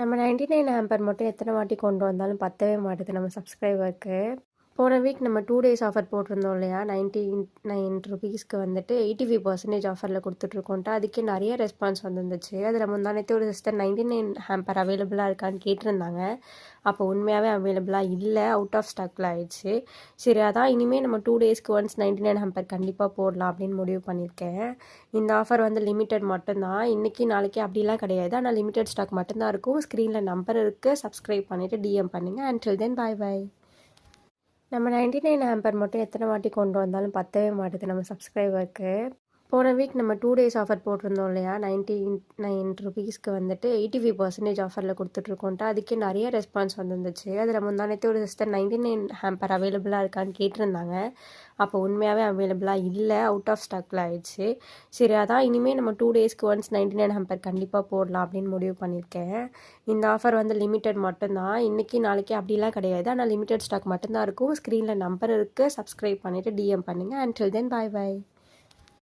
நம்ம 99 ஆம்பர் மட்டும் எத்தனை வாட்டி கொண்டு வந்தாலும் பத்தவே மாட்டுது நம்ம சப்ஸ்கிரைபருக்கு. போன வீக் நம்ம 2 டேஸ் ஆஃபர் போட்டிருந்தோம் இல்லையா? 99 ருபீஸ்க்கு வந்துட்டு 85% ஆஃபரில் கொடுத்துட்ருக்கோன்ட்டு. அதுக்கே நிறைய ரெஸ்பான்ஸ் வந்துருந்துச்சு. அதில் முந்தானத்தே ஒரு சிஸ்டர் 99 ஆம்பர் அவைலபிளாக இருக்கான்னு கேட்டிருந்தாங்க. அப்போ உண்மையாகவே அவைலபிளாக இல்லை, அவுட் ஆஃப் ஸ்டாக்கில் ஆயிடுச்சு. சரி, அதான் இனிமேல் நம்ம 2 டேஸ்க்கு ஒன்ஸ் 99 ஆம்பர் கண்டிப்பாக போடலாம் அப்படின்னு முடிவு பண்ணியிருக்கேன். இந்த ஆஃபர் வந்து லிமிட்டட் மட்டும்தான். இன்றைக்கி நாளைக்கு அப்படிலாம் கிடையாது. ஆனால் லிமிட்டட் ஸ்டாக் மட்டும்தான் இருக்கும். ஸ்க்ரீனில் நம்பர் இருக்குது, சப்ஸ்கிரைப் பண்ணிவிட்டு டிஎம் பண்ணுங்கள். அண்டில் தென் பாய் பாய். நம்ம 99 ஆம்பர் மட்டும் எத்தனை வாட்டி கொண்டு வந்தாலும் பத்தவே மாட்டுது நம்ம சப்ஸ்கிரைபருக்கு. போன வீக் நம்ம 2 டேஸ் ஆஃபர் போட்டிருந்தோம் இல்லையா? 99 ருபீஸ்க்கு வந்துட்டு 85% ஆஃபரில் கொடுத்துட்ருக்கோன்ட்டு. அதுக்கே நிறைய ரெஸ்பான்ஸ் வந்துருந்துச்சு. அதில் முந்தானத்தே ஒரு சிஸ்டர் 99 ஆம்பர் அவைலபிளாக இருக்கான்னு கேட்டிருந்தாங்க. அப்போ உண்மையாகவே அவைலபிளாக இல்லை, அவுட் ஆஃப் ஸ்டாக்கில் ஆயிடுச்சு. சரி, அதான் இனிமேல் நம்ம 2 டேஸ்க்கு ஒன்ஸ் 99 ஆம்பர் கண்டிப்பாக போடலாம் அப்படின்னு முடிவு பண்ணியிருக்கேன். இந்த ஆஃபர் வந்து லிமிட்டட் மட்டும்தான். இன்றைக்கி நாளைக்கு அப்படிலாம் கிடையாது. ஆனால் லிமிட்டட் ஸ்டாக் மட்டும்தான் இருக்கும். ஸ்க்ரீனில் நம்பர் இருக்குது, சப்ஸ்கிரைப் பண்ணிவிட்டு டிஎம் பண்ணுங்கள். அண்டில் தென் பாய் பாய்.